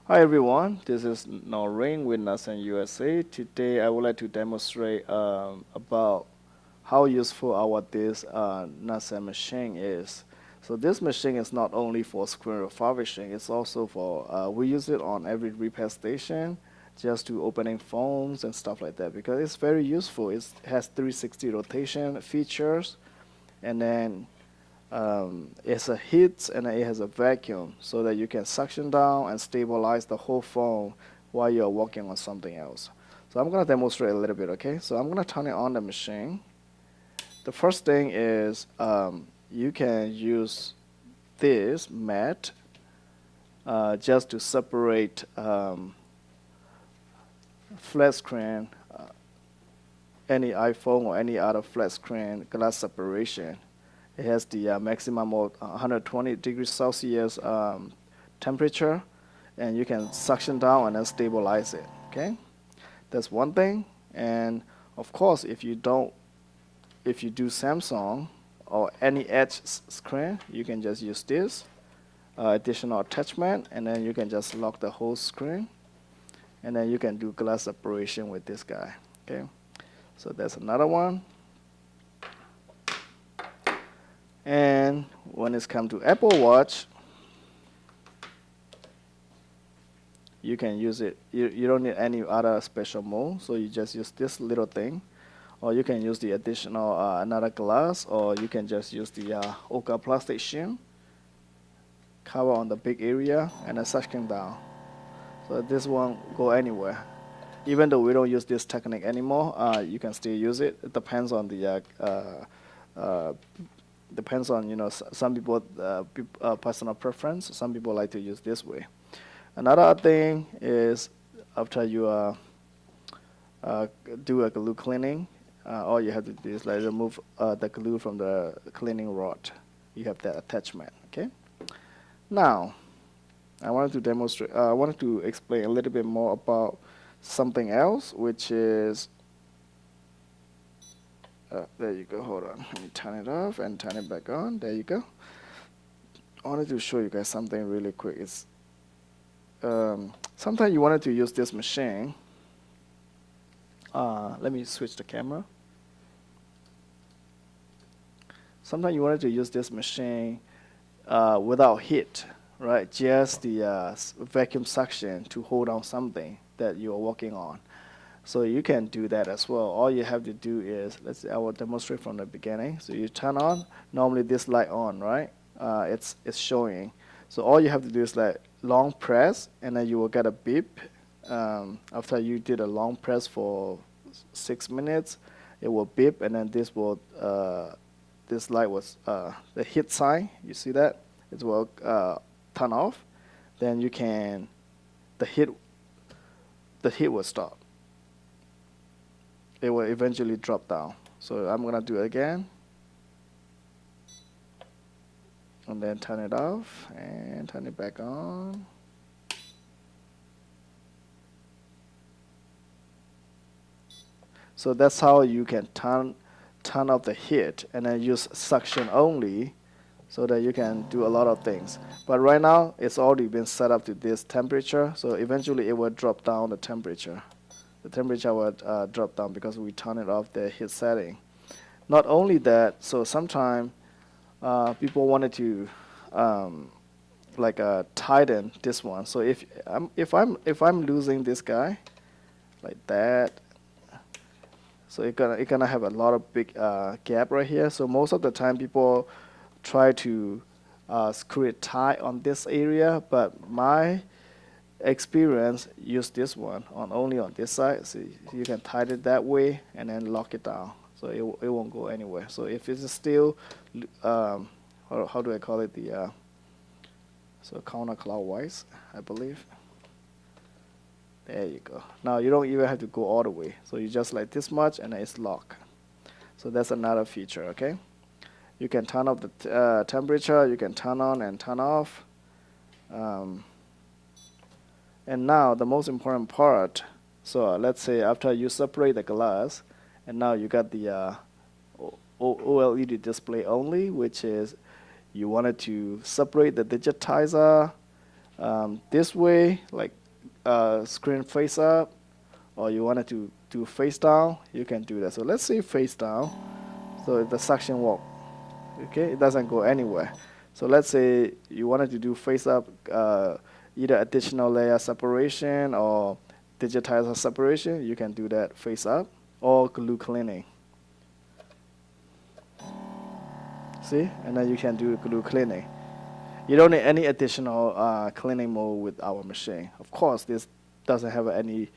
Hi everyone, this is Noreen with NASAN USA. Today I would like to demonstrate about how useful our this NASAN machine is. So this machine is not only for screen refurbishing, it's also for, we use it on every repair station just to opening phones and stuff like that because it's very useful. It has 360 rotation features, and then it's a heat and it has a vacuum so that you can suction down and stabilize the whole phone while you're working on something else. So I'm going to demonstrate a little bit, okay? So I'm going to turn it on the machine. The first thing is you can use this mat just to separate flat screen, any iPhone or any other flat screen glass separation. It has the maximum of 120 degrees Celsius temperature, and you can suction down and then stabilize it. Okay, that's one thing. And of course, if you do Samsung or any edge screen, you can just use this additional attachment, and then you can just lock the whole screen, and then you can do glass separation with this guy. Okay, so that's another one. And when it's come to Apple Watch, you can use it. You don't need any other special mode, so you just use this little thing, or you can use the additional another glass, or you can just use the Oka plastic shield, cover on the big area, and then suction down. So this won't go anywhere. Even though we don't use this technique anymore, you can still use it. It depends on the depends on some people personal preference. Some people like to use this way. Another thing is after you do a glue cleaning, all you have to do is like remove the glue from the cleaning rod. You have that attachment. Okay. Now I wanted to demonstrate. I wanted to explain a little bit more about something else, which is there you go. Hold on. Let me turn it off and turn it back on. There you go. I wanted to show you guys something really quick. It's sometimes you wanted to use this machine. Let me switch the camera. Sometimes you wanted to use this machine without heat, right? Just the vacuum suction to hold on something that you are working on. So you can do that as well. All you have to do is, let's see, I will demonstrate from the beginning. So you turn on, normally this light on, right? It's showing. So all you have to do is like long press, and then you will get a beep. After you did a long press for 6 minutes, it will beep, and then this will, this light was the hit sign. You see that? It will turn off. Then you can, the hit will stop. It will eventually drop down. So I'm gonna do it again, and then turn it off and turn it back on. So that's how you can turn off the heat and then use suction only, so that you can do a lot of things. But right now it's already been set up to this temperature, so eventually it will drop down the temperature. The temperature will drop down because we turn it off the heat setting. Not only that, so sometimes people wanted to tighten this one. So if I'm losing this guy like that, so it's gonna have a lot of big gap right here. So most of the time people try to screw it tight on this area, but my experience use this one only on this side. So you can tighten it that way and then lock it down, so it won't go anywhere. So if it's still how do I call it, the so counterclockwise, I believe. There you go. Now you don't even have to go all the way, so you just like this much and it's locked. So that's another feature. Okay, you can turn off the temperature, you can turn on and turn off. And now the most important part, so let's say after you separate the glass, and now you got the OLED display only, which is you wanted to separate the digitizer this way, like screen face up, or you wanted to do face down, you can do that. So let's say face down. So the suction won't, okay, it doesn't go anywhere. So let's say you wanted to do face up, either additional layer separation or digitizer separation, you can do that face up, or glue cleaning. See, and then you can do glue cleaning. You don't need any additional cleaning mode with our machine. Of course, this doesn't have any.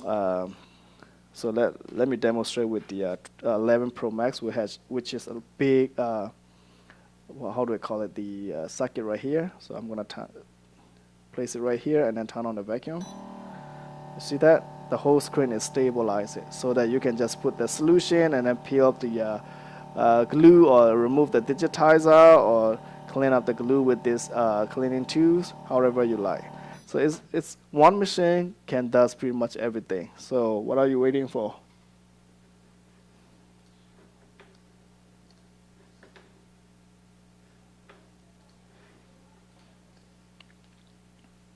So let me demonstrate with the 11 Pro Max, which is a big. Well, how do I call it? The socket right here. So I'm gonna place it right here and then turn on the vacuum. You see that? The whole screen is stabilized, so that you can just put the solution and then peel up the glue, or remove the digitizer, or clean up the glue with this cleaning tools, however you like. So it's one machine can does pretty much everything. So what are you waiting for?